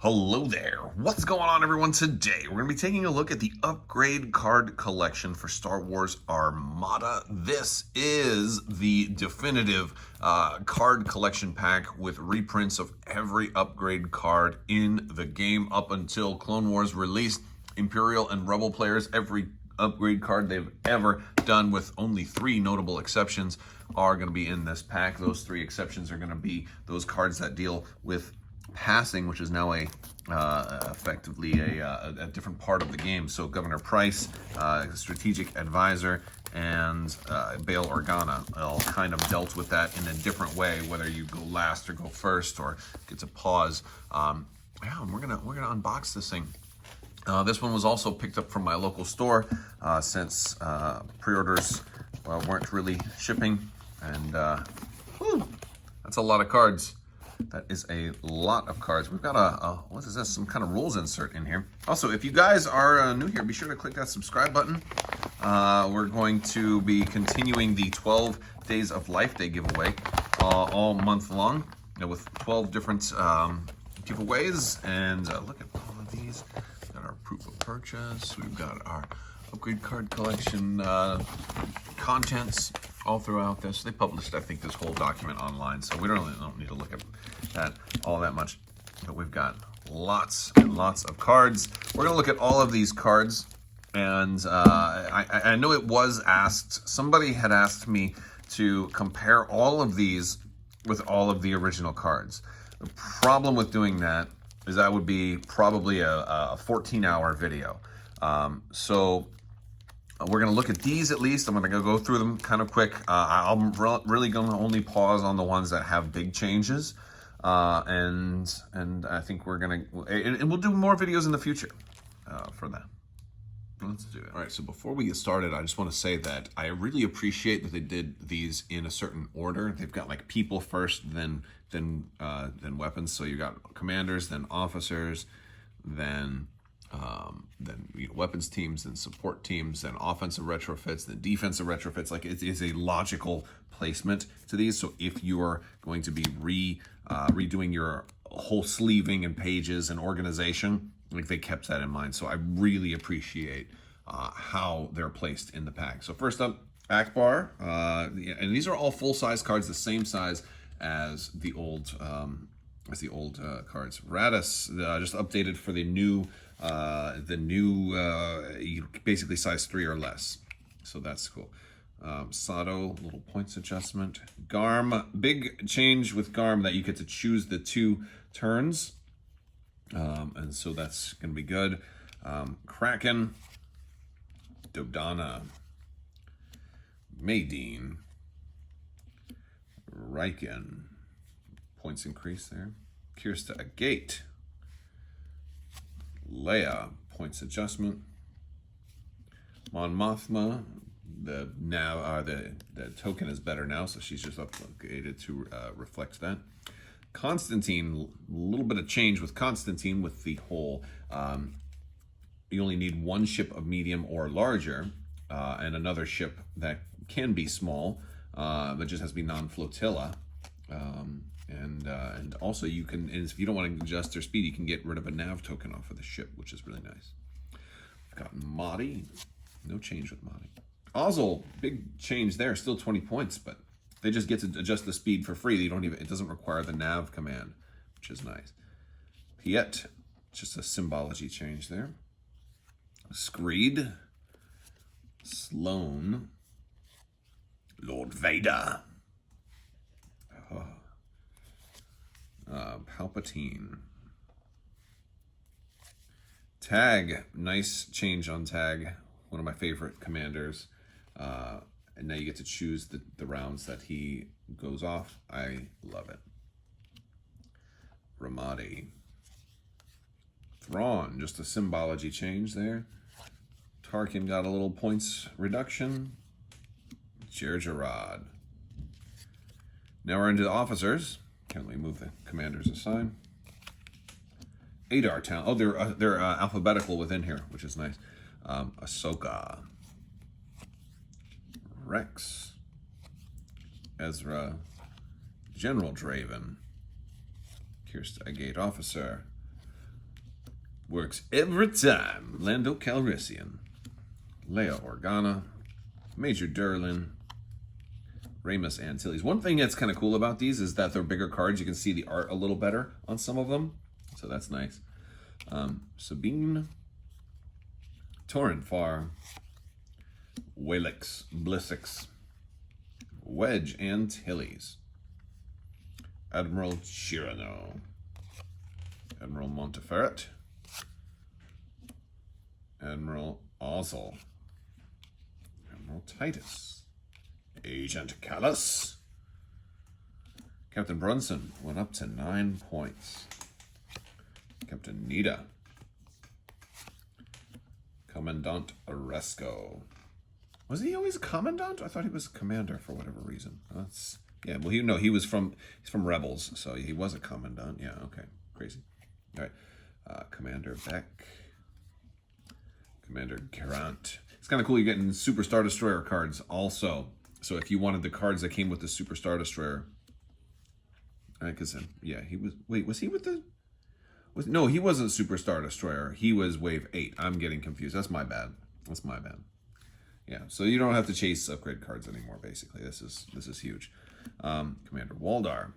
Hello there. What's going on, everyone? Today we're going to be taking a look at the upgrade card collection for Star Wars Armada. This is the definitive card collection pack with reprints of every upgrade card in the game up until Clone Wars release. Imperial and Rebel players, every upgrade card they've ever done, with only 3 notable exceptions, are going to be in this pack. Those 3 exceptions are going to be those cards that deal with passing, which is now effectively a different part of the game. So Governor Price, Strategic Advisor, and Bail Organa all kind of dealt with that in a different way, whether you go last or go first or get to pause. And we're gonna unbox this thing. This one was also picked up from my local store since pre-orders weren't really shipping, and that's a lot of cards. That is a lot of cards. We've got what is this? Some kind of rules insert in here. Also, if you guys are new here, be sure to click that subscribe button. We're going to be continuing the 12 Days of Life Day giveaway all month long, with 12 different giveaways. And look at all of these. We've got our proof of purchase. We've got our upgrade card collection contents all throughout this. They published, I think, this whole document online, so we don't need to look at that all that much. But we've got lots and lots of cards. We're going to look at all of these cards, and I know it was asked, somebody had asked me to compare all of these with all of the original cards. The problem with doing that is that would be probably a 14-hour video. So we're going to look at these at least. I'm going to go through them kind of quick. I'm really going to only pause on the ones that have big changes. And I think we're going to, and we'll do more videos in the future for that. Let's do it. All right, so before we get started, I just want to say that I really appreciate that they did these in a certain order. They've got like people first, then weapons. So you got commanders, then officers, then weapons teams, then support teams, then offensive retrofits, then defensive retrofits. Like, it is a logical placement to these. So if you are going to be redoing your whole sleeving and pages and organization, like, they kept that in mind. So I really appreciate how they're placed in the pack. So first up, Akbar, and these are all full-size cards, the same size as the old cards. Radis, just updated for the new basically size 3 or less, so that's cool. Sato, little points adjustment. Garm, big change with Garm that you get to choose the 2 turns, and so that's gonna be good. Kraken, Dodana, Maydeen, Riken, points increase there. Kirsta Agate, Leia, points adjustment. Mon Mothma, the token is better now, so she's just upgraded to reflect that. Constantine, a little bit of change with Constantine with the whole, you only need 1 ship of medium or larger, and another ship that can be small, but just has to be non-flotilla. And also you can, if you don't want to adjust their speed, you can get rid of a nav token off of the ship, which is really nice. We've got Mahdi, no change with Mahdi. Ozzel, big change there, still 20 points, but they just get to adjust the speed for free. You don't even, it doesn't require the nav command, which is nice. Piet, just a symbology change there. Screed, Sloane, Lord Vader. Palpatine. Tag, nice change on Tag, one of my favorite commanders. And now you get to choose the rounds that he goes off. I love it. Ramadi. Thrawn, just a symbology change there. Tarkin got a little points reduction. Jerjerrod. Now we're into the officers. Can we move the commanders aside? Adar Town. Oh, they're alphabetical within here, which is nice. Ahsoka, Rex, Ezra, General Draven, Kirsta Agate Officer, Works every time. Lando Calrissian. Leia Organa. Major Durlin. Ramus Antilles. One thing that's kind of cool about these is that they're bigger cards. You can see the art a little better on some of them. So that's nice. Sabine. Torrin Farr. Walix. Blissix. Wedge Antilles. Admiral Chirano. Admiral Monteferret. Admiral Ozzel. Admiral Titus. Agent Callus. Captain Brunson went up to 9 points. Captain Nita. Commandant Oresco. Was he always a commandant? I thought he was a commander for whatever reason. That's yeah. Well, he's from Rebels, so he was a commandant. Yeah. Okay. Crazy. All right. Commander Beck. Commander Garant. It's kind of cool. You're getting Super Star Destroyer cards also. So if you wanted the cards that came with the Super Star Destroyer, because yeah, he was. Wait, was he with the? No, he wasn't Super Star Destroyer. He was Wave 8. I'm getting confused. That's my bad. That's my bad. Yeah, so you don't have to chase upgrade cards anymore. Basically, this is huge. Commander Waldar.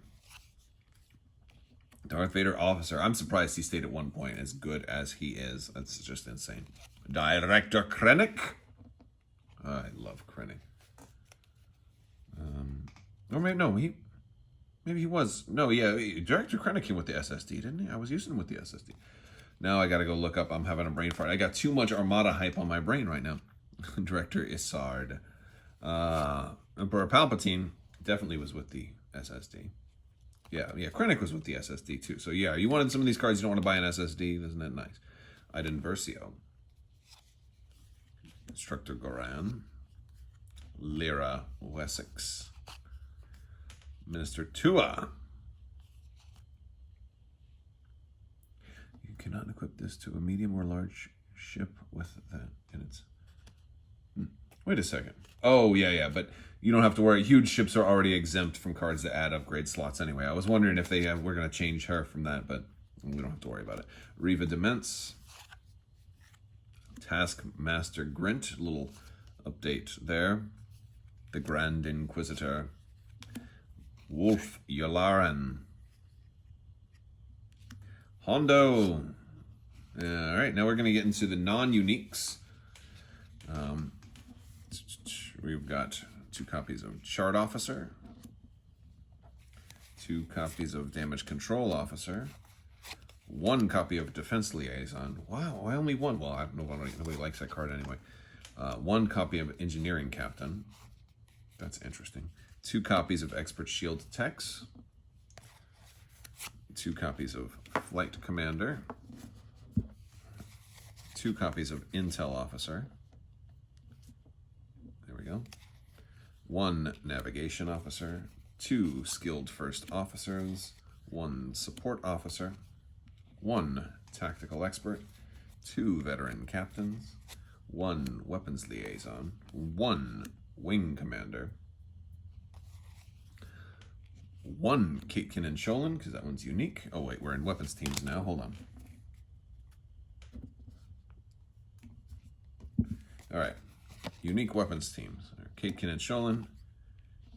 Darth Vader Officer. I'm surprised he stayed at 1 point as good as he is. That's just insane. Director Krennic. I love Krennic. Or maybe no, maybe he was. No, yeah, Director Krennic came with the SSD, didn't he? I was using him with the SSD. Now I got to go look up. I'm having a brain fart. I got too much Armada hype on my brain right now. Director Isard. Emperor Palpatine definitely was with the SSD. Yeah, Krennic was with the SSD too. So yeah, you wanted some of these cards, you don't want to buy an SSD. Isn't that nice? Iden Versio. Instructor Goran. Lyra Wessex. Minister Tua. You cannot equip this to a medium or large ship with that in its... Wait a second. Oh, yeah, but you don't have to worry. Huge ships are already exempt from cards that add upgrade slots anyway. I was wondering if they were going to change her from that, but we don't have to worry about it. Riva Demence. Taskmaster Grint. Little update there. The Grand Inquisitor. Wolf Yularan. Hondo. All right, now we're going to get into the non-uniques. We've got 2 copies of Chart Officer, 2 copies of Damage Control Officer, 1 copy of Defense Liaison. Wow, I only won. Well, nobody likes that card anyway. 1 copy of Engineering Captain. That's interesting. 2 copies of Expert Shield Techs. 2 copies of Flight Commander. 2 copies of Intel Officer. There we go. 1 Navigation Officer. 2 Skilled First Officers. 1 Support Officer. 1 Tactical Expert. 2 Veteran Captains. 1 Weapons Liaison. 1 Wing Commander. 1 Kraken and Sholin, because that one's unique. Oh wait, we're in weapons teams now. Hold on. All right. Unique weapons teams. Kraken and Sholin.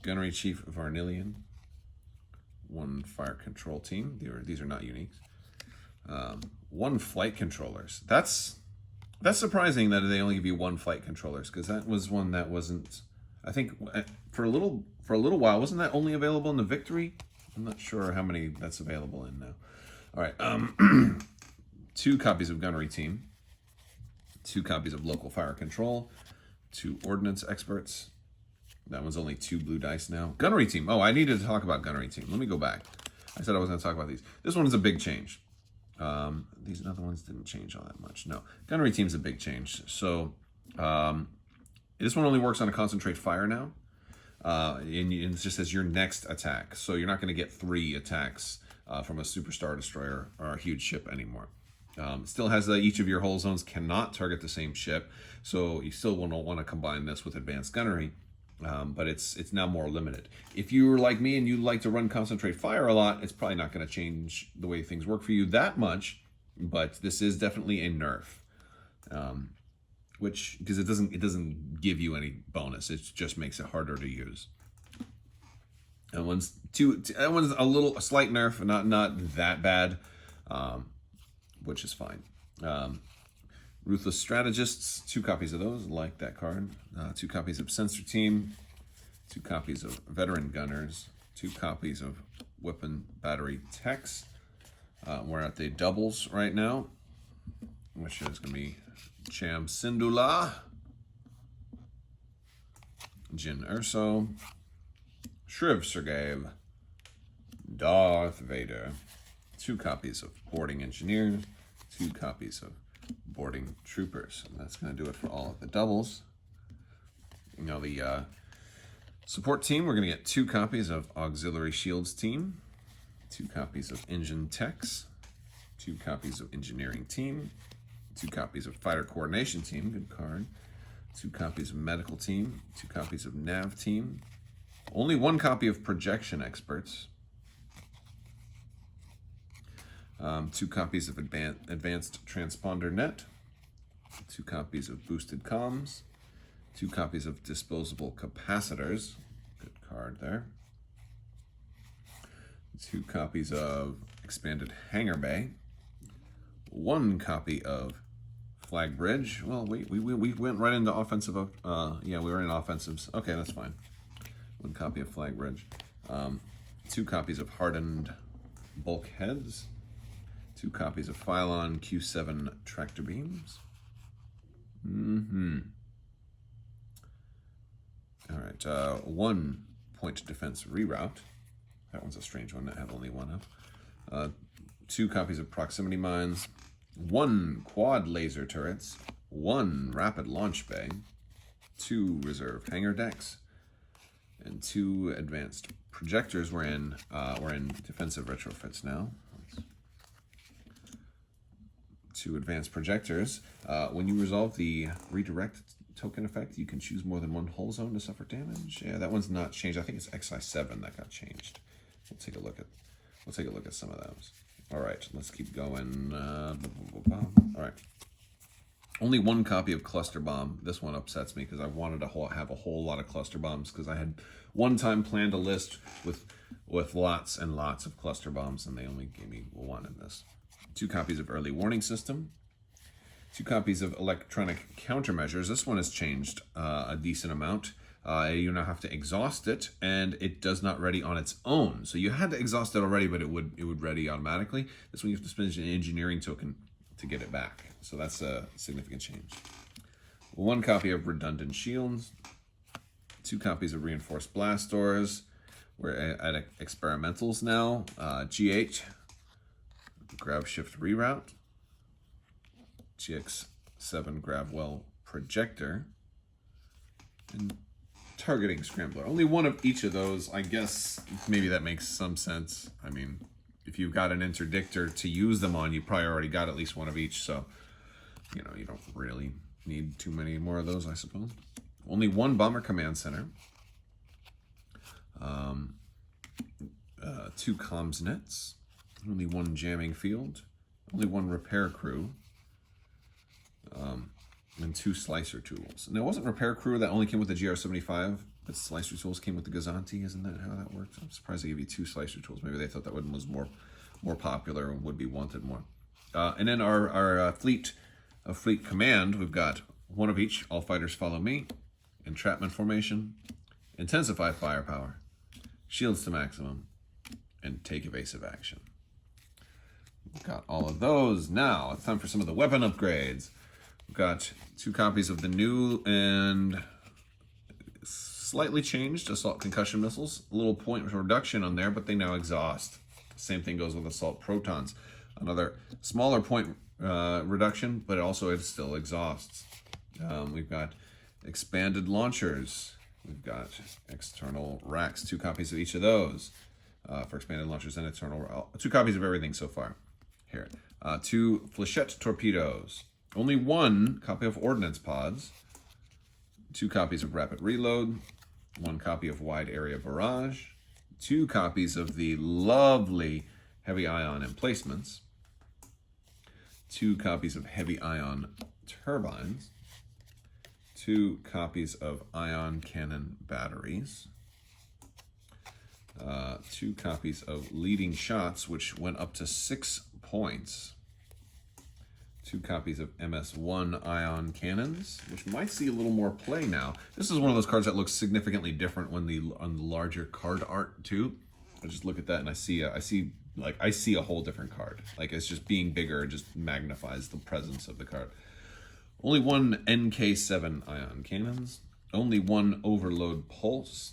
Gunnery Chief Varnillion. 1 Fire Control Team. These are not uniques. 1 Flight Controllers. That's surprising that they only give you 1 Flight Controllers, because that was one that wasn't... I think for a little while, wasn't that only available in the Victory? I'm not sure how many that's available in now. All right, 2 copies of Gunnery Team, 2 copies of Local Fire Control, 2 Ordnance Experts. That one's only 2 blue dice now. Gunnery Team. Oh, I needed to talk about Gunnery Team. Let me go back. I said I was going to talk about these. This one is a big change. These other ones didn't change all that much. No, Gunnery Team's a big change. So this one only works on a concentrate fire now. And it just says your next attack. So you're not going to get 3 attacks from a Super Star Destroyer or a huge ship anymore. Still has each of your hull zones cannot target the same ship. So you still want to combine this with advanced gunnery. But it's now more limited. If you're like me and you like to run concentrate fire a lot, it's probably not going to change the way things work for you that much. but this is definitely a nerf, which because it doesn't give you any bonus. It just makes it harder to use. That one's a slight nerf, not that bad, which is fine. Ruthless Strategists, 2 copies of those, like that card. 2 copies of Sensor Team, 2 copies of Veteran Gunners, 2 copies of Weapon Battery Techs. We're at the doubles right now, which is going to be Cham Syndulla, Jyn Erso, Shriv Sergev, Darth Vader, 2 copies of Boarding Engineers, 2 copies of Boarding Troopers. And that's going to do it for all of the doubles. You know, the support team, we're going to get 2 copies of Auxiliary Shields Team, 2 copies of Engine Techs, 2 copies of Engineering Team, 2 copies of Fighter Coordination Team, good card, 2 copies of Medical Team, 2 copies of Nav Team, only 1 copy of Projection Experts, 2 copies of Advanced Transponder Net, 2 copies of Boosted Comms, 2 copies of Disposable Capacitors, good card there, 2 copies of Expanded Hangar Bay, 1 copy of Flag Bridge. Well, we went right into offensive. Yeah, we were in offensives. Okay, that's fine. 1 copy of Flag Bridge. 2 copies of Hardened Bulkheads. 2 copies of Phylon Q7 Tractor Beams. All right, 1 Point Defense Reroute. That one's a strange one. I have only 1 of. 2 copies of Proximity Mines. 1 Quad Laser Turrets. 1 Rapid Launch Bay. 2 Reserve Hangar Decks. And 2 Advanced Projectors. We're in defensive retrofits now. 2 Advanced Projectors. When you resolve the redirect token effect, you can choose more than 1 hull zone to suffer damage. Yeah, that one's not changed. I think it's XI7 that got changed. We'll take a look at some of those. All right, let's keep going. All right. Only 1 copy of Cluster Bomb. This one upsets me because I wanted to have a whole lot of Cluster Bombs because I had one time planned a list with lots and lots of Cluster Bombs, and they only gave me 1 in this. 2 copies of Early Warning System. 2 copies of Electronic Countermeasures. This one has changed a decent amount. You now have to exhaust it, and it does not ready on its own. So you had to exhaust it already, but it would ready automatically. This one you have to spend an engineering token to get it back. So that's a significant change. 1 copy of Redundant Shields. 2 copies of Reinforced Blast Doors. We're at Experimentals now. G8. Grav Shift Reroute. GX7 Gravwell Projector. And Targeting Scrambler. Only 1 of each of those. I guess maybe that makes some sense. I mean, if you've got an interdictor to use them on, you probably already got at least 1 of each. So, you know, you don't really need too many more of those, I suppose. Only 1 Bomber Command Center. 2 Comms Nets. Only 1 Jamming Field. Only 1 Repair Crew. And 2 Slicer Tools. And it wasn't Repair Crew that only came with the GR75, but Slicer Tools came with the Gazanti. Isn't that how that works? I'm surprised they gave you 2 Slicer Tools. Maybe they thought that one was more popular and would be wanted more. And then our fleet command, we've got 1 of each. All fighters follow me. Entrapment Formation. Intensify Firepower. Shields to maximum. And take evasive action. We've got all of those. Now it's time for some of the weapon upgrades. We've got 2 copies of the new and slightly changed Assault Concussion Missiles. A little point reduction on there, but they now exhaust. Same thing goes with Assault Protons. Another smaller point reduction, but also it still exhausts. We've got Expanded Launchers. We've got External Racks. 2 copies of each of those for Expanded Launchers and External. 2 copies of everything so far. Here. 2 Flechette Torpedoes. Only 1 copy of Ordnance Pods, 2 copies of Rapid Reload, 1 copy of Wide Area Barrage, 2 copies of the lovely Heavy Ion Emplacements, 2 copies of heavy ion turbines, 2 copies of ion cannon batteries, 2 copies of leading shots, which went up to 6 points, 2 copies of MS1 ion cannons, which might see a little more play now. This is one of those cards that looks significantly different when on the larger card art too. I just look at that and I see a whole different card. Like, it's just being bigger, it just magnifies the presence of the card. Only 1 NK7 ion cannons, only 1 Overload Pulse,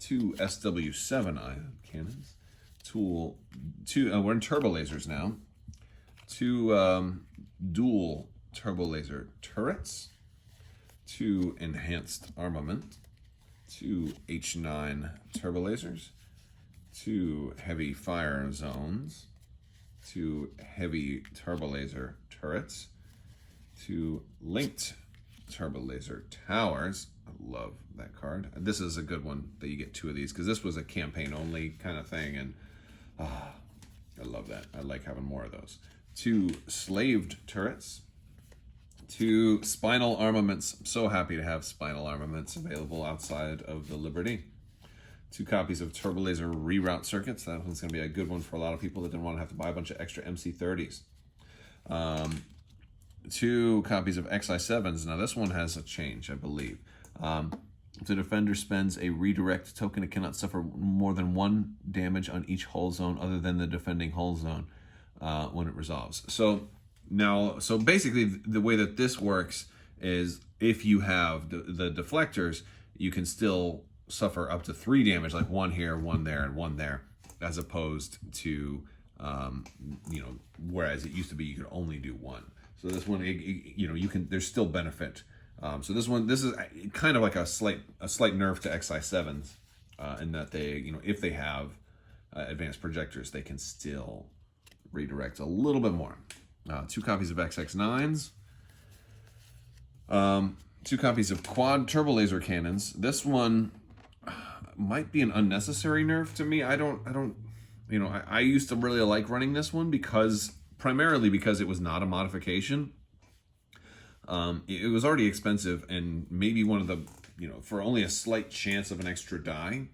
2 SW7 ion cannons, we're in turbo lasers now, 2 dual turbo laser turrets, 2 enhanced armament, 2 H9 turbo lasers, 2 heavy fire zones, 2 heavy turbo laser turrets, 2 linked turbo laser towers. I love that card. This is a good one that you get 2 of these because this was a campaign only kind of thing, and I love that. I like having more of those. 2 slaved turrets, 2 spinal armaments. I'm so happy to have spinal armaments available outside of the Liberty. 2 copies of turbo laser reroute circuits. That one's going to be a good one for a lot of people that didn't want to have to buy a bunch of extra MC30s. 2 copies of XI7s. Now this one has a change, I believe. If the defender spends a redirect token, it cannot suffer more than 1 damage on each hull zone other than the defending hull zone when it resolves. So basically the way that this works is if you have the deflectors, you can still suffer up to 3 damage, like 1 here, 1 there, and 1 there, as opposed to whereas it used to be you could only do 1. So this one, you can. There's still benefit. So this is kind of like a slight nerf to XI7s, in that they, if they have advanced projectors, they can still redirect a little bit more. 2 copies of XX9s, 2 copies of quad turbo laser cannons. This one might be an unnecessary nerf to me. I used to really like running this one primarily because it was not a modification. It was already expensive and maybe one of the, for only a slight chance of an extra die.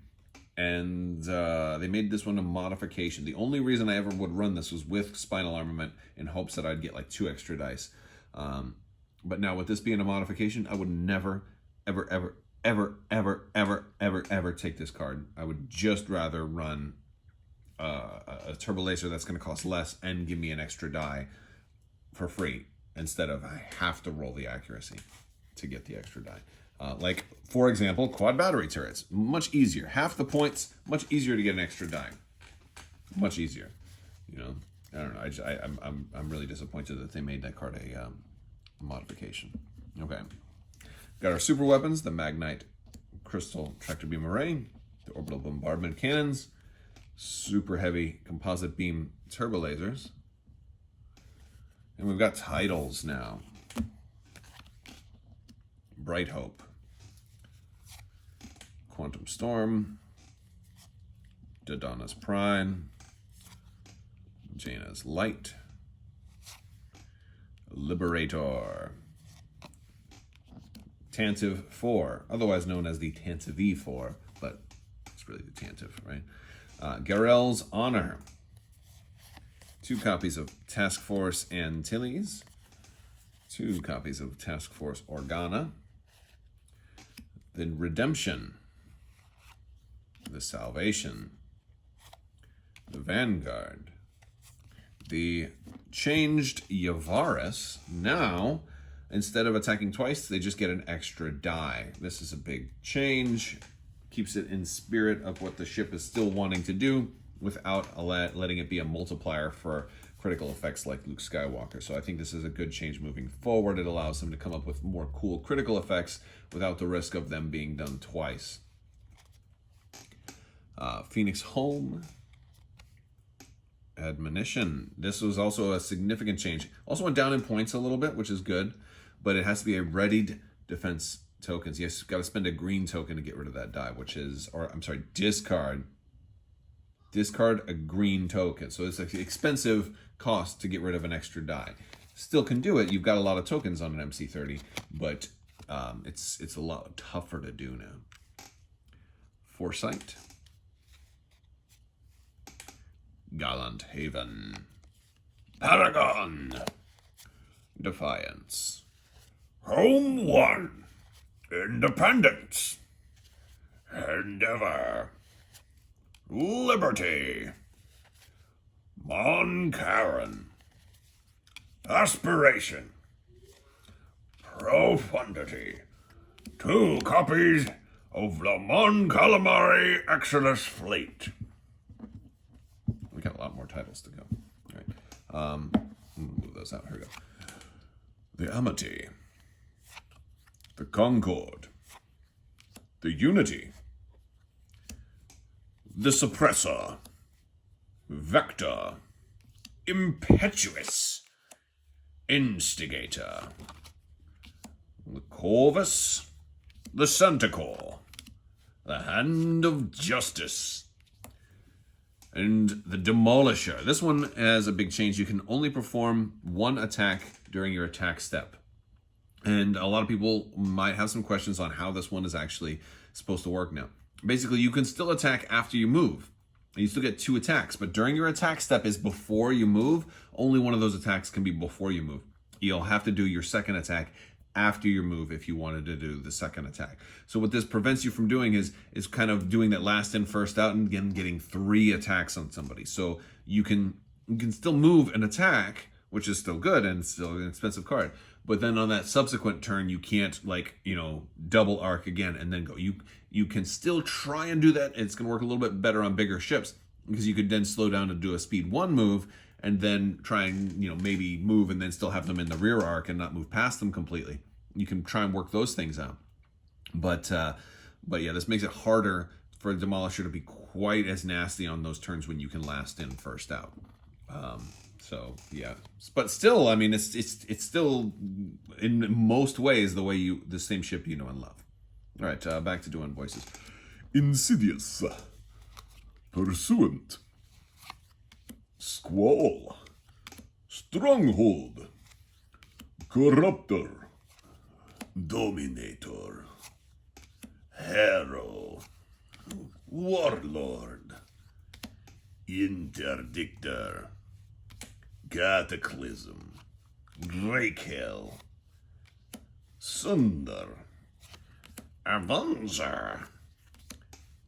And they made this one a modification. The only reason I ever would run this was with spinal armament in hopes that I'd get like 2 extra dice. But now with this being a modification, I would never, ever, ever, ever, ever, ever, ever, ever take this card. I would just rather run a turbo laser that's going to cost less and give me an extra die for free instead of I have to roll the accuracy to get the extra die. Like, for example, quad battery turrets. Much easier. Half the points, much easier to get an extra die. Much easier. I don't know. I'm really disappointed that they made that card a modification. Okay. Got our super weapons, the Magnite Crystal Tractor Beam Array, the Orbital Bombardment Cannons, super heavy composite beam turbo lasers. And we've got titles now. Bright Hope, Quantum Storm, Dodonna's Pride, Jaina's Light, Liberator, Tantive 4, otherwise known as the Tantive 4, but it's really the Tantive, right? Garel's Honor, 2 copies of Task Force Antilles, 2 copies of Task Force Organa, then Redemption, the Salvation, the Vanguard, the changed Yavaris. Now, instead of attacking twice, they just get an extra die. This is a big change. Keeps it in spirit of what the ship is still wanting to do without letting it be a multiplier for critical effects like Luke Skywalker. So I think this is a good change moving forward. It allows them to come up with more cool critical effects without the risk of them being done twice. Phoenix Home, Admonition. This was also a significant change. Also went down in points a little bit, which is good, but it has to be a readied defense tokens. Yes, you've got to spend a green token to get rid of that die, discard a green token. So it's an expensive cost to get rid of an extra die. still can do it. You've got a lot of tokens on an MC30, but it's a lot tougher to do now. Foresight. Gallant Haven. Paragon. Defiance. Home One. Independence. Endeavor. Liberty. Mon Karen. Aspiration. Profundity. 2 copies of the Mon Calamari Exodus Fleet. We got a lot more titles to go. All right. Move those out. Here we go. The Amity. The Concord. The Unity. The Suppressor. Vector. Impetuous. Instigator. The Corvus. The Centaur. The Hand of Justice. And the Demolisher. This one has a big change. You can only perform 1 attack during your attack step. And a lot of people might have some questions on how this one is actually supposed to work now. Basically, you can still attack after you move. You still get 2 attacks, but during your attack step is before you move. Only one of those attacks can be before you move. You'll have to do your second attack after your move if you wanted to do the second attack. So what this prevents you from doing is kind of doing that last in, first out, and again getting 3 attacks on somebody. So you can still move and attack, which is still good and still an expensive card. But then on that subsequent turn, you can't, like, you know, double arc again and then go. You can still try and do that. It's going to work a little bit better on bigger ships because you could then slow down and do a speed 1 move and then try and, you know, maybe move and then still have them in the rear arc and not move past them completely. You can try and work those things out. But yeah, this makes it harder for a Demolisher to be quite as nasty on those turns when you can last in, first out. So yeah, but still, I mean, it's still in most ways the same ship you know and love. All right, back to doing voices. Insidious, Pursuant, Squall, Stronghold, Corruptor, Dominator, Harrow, Warlord, Interdictor, Cataclysm, Rakehill, Sunder, Avenger,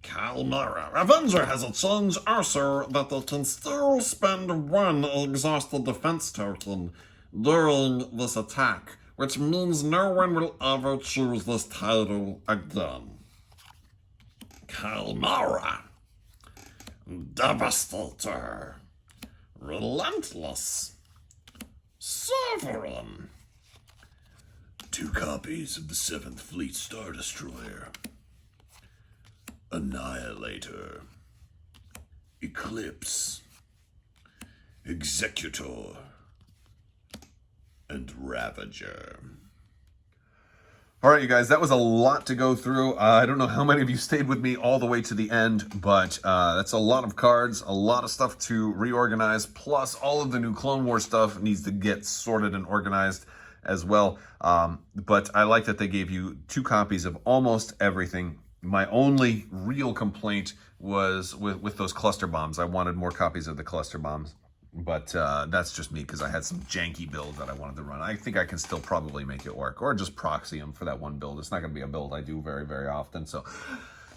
Kalmara. Avenger has its songs also that they can still spend 1 exhausted defense token during this attack, which means no one will ever choose this title again. Kalmara, Devastator, Relentless, Sovereign. 2 copies of the 7th Fleet Star Destroyer. Annihilator, Eclipse, Executor, and Ravager. All right, you guys, that was a lot to go through. I don't know how many of you stayed with me all the way to the end, but that's a lot of cards, a lot of stuff to reorganize, plus all of the new Clone Wars stuff needs to get sorted and organized as well. But I like that they gave you 2 copies of almost everything. My only real complaint was with those cluster bombs. I wanted more copies of the cluster bombs. But that's just me because I had some janky build that I wanted to run. I think I can still probably make it work, or just proxy them for that one build. It's not going to be a build I do very, very often. So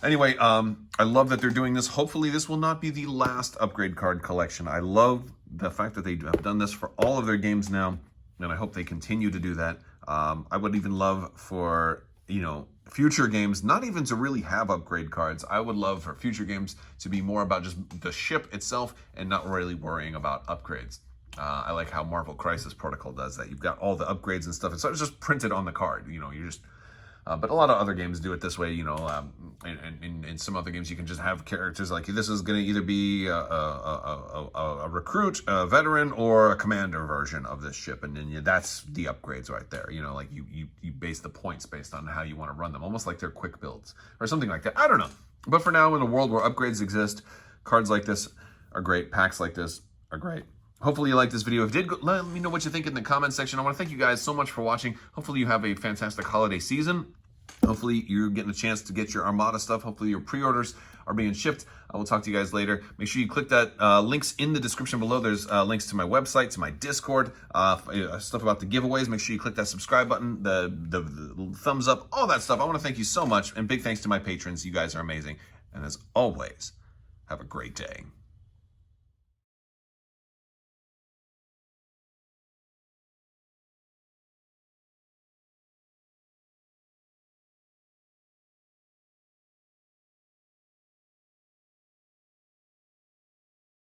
anyway, I love that they're doing this. Hopefully this will not be the last upgrade card collection. I love the fact that they have done this for all of their games now, and I hope they continue to do that. I would even love for, you know, future games, not even to really have upgrade cards. I would love for future games to be more about just the ship itself and not really worrying about upgrades. I like how Marvel Crisis Protocol does that. You've got all the upgrades and stuff. It's just printed on the card. You know, you just... but a lot of other games do it this way, you know. In some other games, you can just have characters like this is going to either be a recruit, a veteran, or a commander version of this ship, and then that's the upgrades right there. You know, like you base the points based on how you want to run them, almost like they're quick builds or something like that. I don't know. But for now, in a world where upgrades exist, cards like this are great. Packs like this are great. Hopefully you liked this video. If you did, let me know what you think in the comment section. I want to thank you guys so much for watching. Hopefully you have a fantastic holiday season. Hopefully you're getting a chance to get your Armada stuff. Hopefully your pre-orders are being shipped. I will talk to you guys later. Make sure you click that links in the description below. There's links to my website, to my Discord, stuff about the giveaways. Make sure you click that subscribe button, the thumbs up, all that stuff. I want to thank you so much, and big thanks to my patrons. You guys are amazing. And as always, have a great day.